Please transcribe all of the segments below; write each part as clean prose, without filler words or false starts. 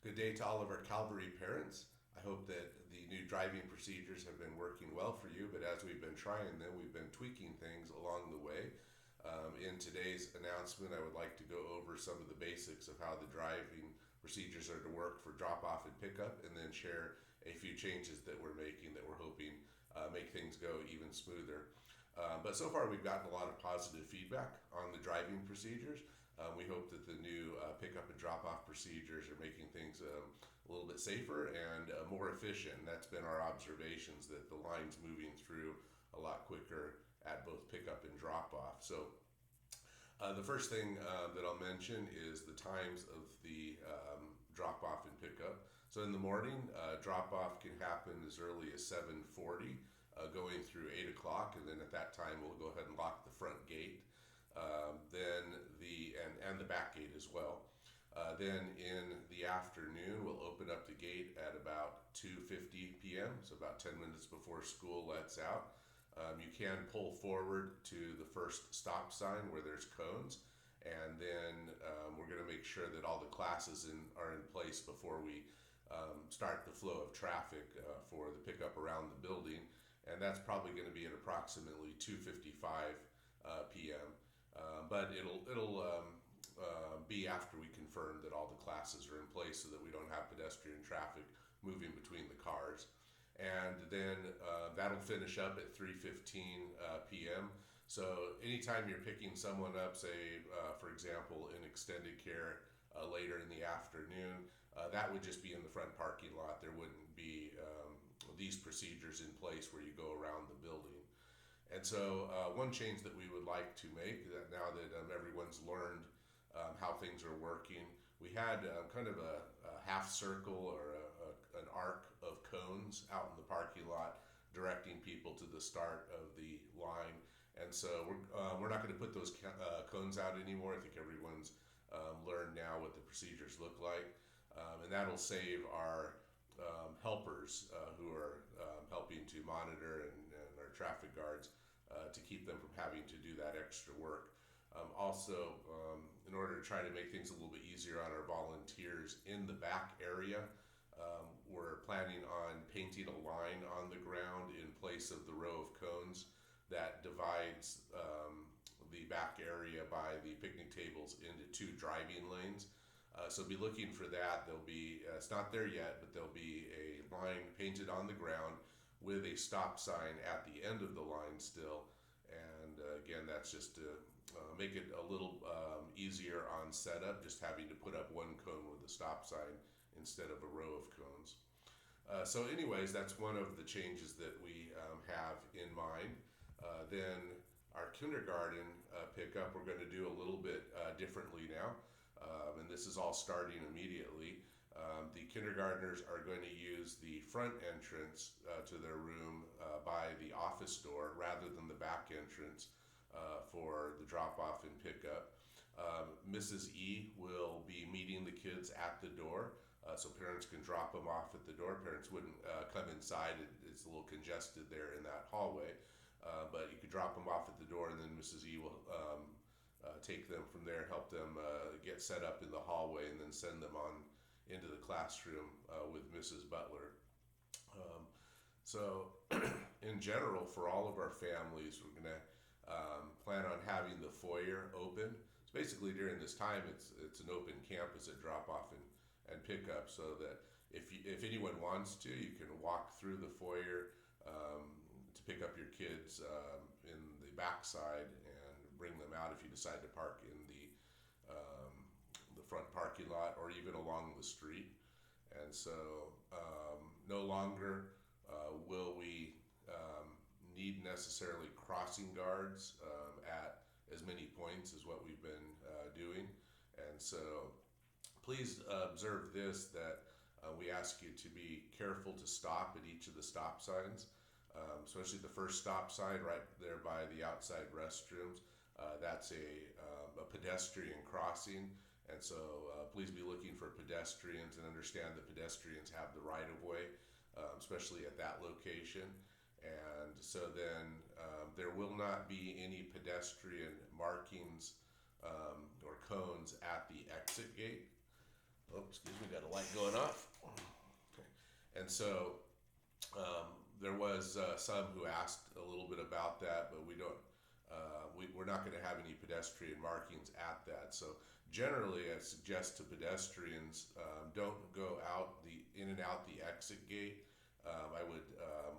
Good day to all of our Calvary parents. I hope that the new driving procedures have been working well for you, but as we've been trying them, we've been tweaking things along the way. In today's announcement, I would like to go over some of the basics of how the driving procedures are to work for drop off and pickup, and then share a few changes that we're making that we're hoping make things go even smoother. But so far, we've gotten a lot of positive feedback on the driving procedures. We hope that the new pickup and drop off procedures are making things a little bit safer and more efficient. That's been our observations, that the line's moving through a lot quicker at both pickup and drop off. So the first thing that I'll mention is the times of the drop off and pickup. So in the morning, drop off can happen as early as 7:40, going through 8 o'clock, and then at that time we'll go ahead and lock the front gate, then the back gate as well. Then in the afternoon, we'll open up the gate at about 2:50 p.m., so about 10 minutes before school lets out. You can pull forward to the first stop sign where there's cones, and then we're going to make sure that all the classes are in place before we start the flow of traffic for the pickup around the building, and that's probably going to be at approximately 2:55 p.m. But it'll be after we confirm that all the classes are in place, so that we don't have pedestrian traffic moving between the cars. And then that'll finish up at 3:15 p.m. So anytime you're picking someone up, say for example in extended care later in the afternoon, that would just be in the front parking lot. There wouldn't be these procedures in place where you go around the building. And so one change that we would like to make, that now that everyone's learned how things are working, we had kind of a half circle or an arc of cones out in the parking lot directing people to the start of the line. And so we're not going to put those cones out anymore. I think everyone's learned now what the procedures look like. And that'll save our helpers who are helping to monitor, and our traffic guards, to keep them from having to do that extra work. Also, in order to try to make things a little bit easier on our volunteers in the back area, we're planning on painting a line on the ground in place of the row of cones that divides the back area by the picnic tables into two driving lanes. So be looking for that. There'll be, it's not there yet, but there'll be a line painted on the ground with a stop sign at the end of the line still. And again, that's just to make it a little easier on setup, just having to put up one cone with a stop sign instead of a row of cones. So anyways, that's one of the changes that we have in mind. Then our kindergarten pickup, we're going to do a little bit differently now. And this is all starting immediately. The kindergartners are going to use the front entrance to their room by the office door rather than the back entrance for the drop off and pickup. Mrs. E will be meeting the kids at the door, so parents can drop them off at the door. Parents wouldn't come inside, it's a little congested there in that hallway, but you could drop them off at the door, and then Mrs. E will take them from there, help them get set up in the hallway, and then send them on into the classroom with Mrs. Butler. So in general, for all of our families, we're going to plan on having the foyer open. So basically during this time, it's an open campus at drop off and pick up, so that if anyone wants to, you can walk through the foyer to pick up your kids in the backside and bring them out if you decide to park in the front parking lot or even along the street. And so no longer will we need necessarily crossing guards at as many points as what we've been doing. And so please observe this, that we ask you to be careful to stop at each of the stop signs, especially the first stop sign right there by the outside restrooms. That's a pedestrian crossing, and so please be looking for pedestrians and understand that pedestrians have the right of way, especially at that location. And so then there will not be any pedestrian markings or cones at the exit gate. Oh, excuse me, got a light going off. And so there was some who asked a little bit about that, but we don't. We're not going to have any pedestrian markings at that. So generally, I suggest to pedestrians don't go out in and out the exit gate. I would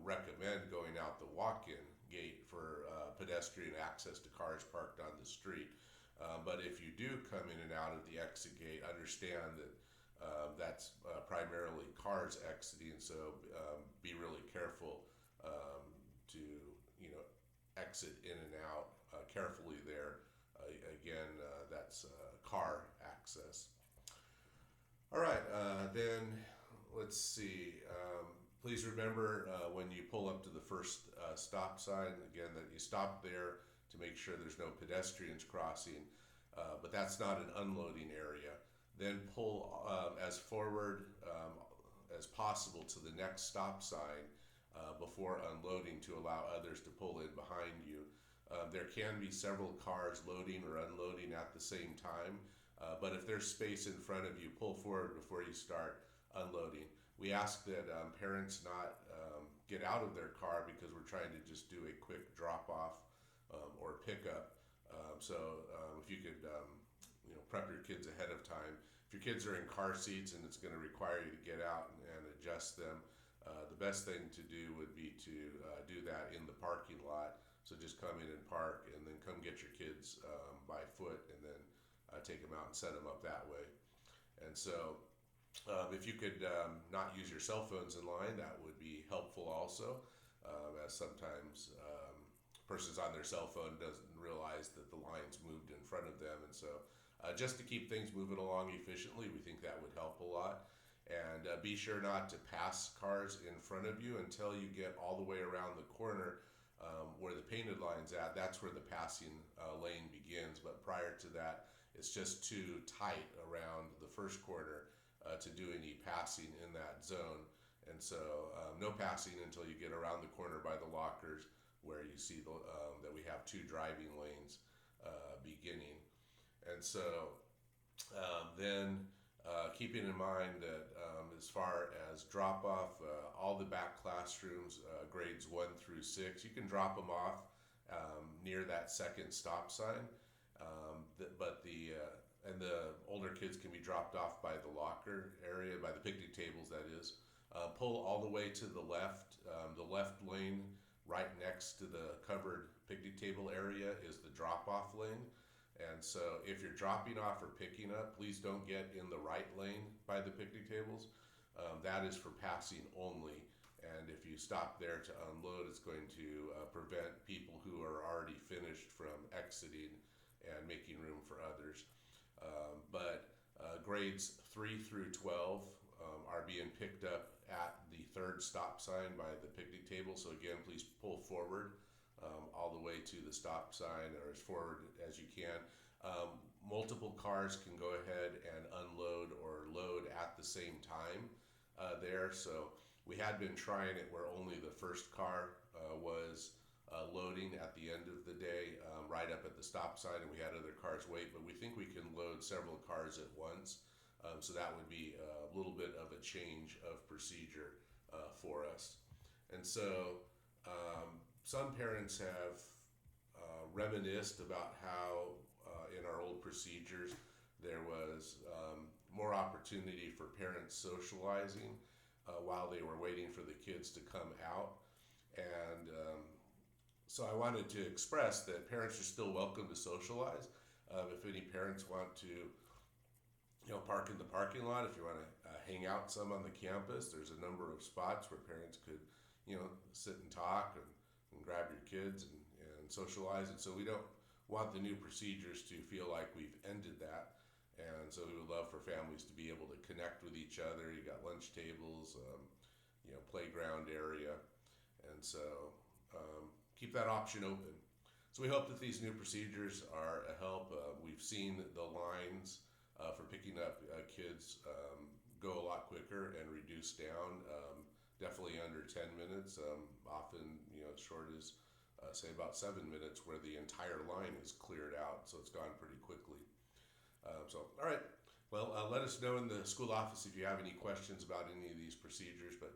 recommend going out the walk-in gate for pedestrian access to cars parked on the street. But if you do come in and out of the exit gate, understand that that's primarily cars exiting. So be really careful to exit in and out carefully there. Again, that's car access. All right, then let's see. Please remember when you pull up to the first stop sign, again, that you stop there to make sure there's no pedestrians crossing, but that's not an unloading area. Then pull as forward as possible to the next stop sign before unloading to allow others to pull in behind you. There can be several cars loading or unloading at the same time, but if there's space in front of you, pull forward before you start unloading. We ask that parents not get out of their car because we're trying to just do a quick drop-off or pickup. So if you could prep your kids ahead of time. If your kids are in car seats and it's going to require you to get out and adjust them, the best thing to do would be to do that in the parking lot. So just come in and park and then come get your kids by foot and then take them out and set them up that way. And so if you could not use your cell phones in line, that would be helpful also, as sometimes persons on their cell phone doesn't realize that the line's moved in front of them. And so just to keep things moving along efficiently, we think that would help a lot. And be sure not to pass cars in front of you until you get all the way around the corner where the painted line's at. That's where the passing lane begins. But prior to that, it's just too tight around the first corner to do any passing in that zone. And so no passing until you get around the corner by the lockers where you see that we have two driving lanes beginning. And so then keeping in mind that as far as drop off, all the back classrooms, grades 1 through 6, you can drop them off near that second stop sign. But the older kids can be dropped off by the locker area, by the picnic tables, that is. Pull all the way to the left lane right next to the covered picnic table area is the drop-off lane. And so if you're dropping off or picking up, please don't get in the right lane by the picnic tables. That is for passing only. And if you stop there to unload, it's going to prevent people who are already finished from exiting and making room for others. But grades 3 through 12 are being picked up at the third stop sign by the picnic table. So again, please pull forward all the way to the stop sign, or as forward as you can. Multiple cars can go ahead and unload or load at the same time there. So we had been trying it where only the first car was loading at the end of the day, right up at the stop sign, and we had other cars wait, but we think we can load several cars at once. So that would be a little bit of a change of procedure for us. And so some parents have reminisced about how in our old procedures there was more opportunity for parents socializing while they were waiting for the kids to come out. And so I wanted to express that parents are still welcome to socialize. If any parents want to park in the parking lot, if you want to hang out some on the campus, there's a number of spots where parents could sit and talk and grab your kids and socialize. And so we don't want the new procedures to feel like we've ended that. And so we would love for families to be able to connect with each other. You got lunch tables, playground area. And so keep that option open. So we hope that these new procedures are a help. We've seen the lines for picking up kids go a lot quicker and reduce down, definitely under 10 minutes, often as short as say about 7 minutes, where the entire line is cleared out. So it's gone pretty quickly. So all right, Well, let us know in the school office if you have any questions about any of these procedures. But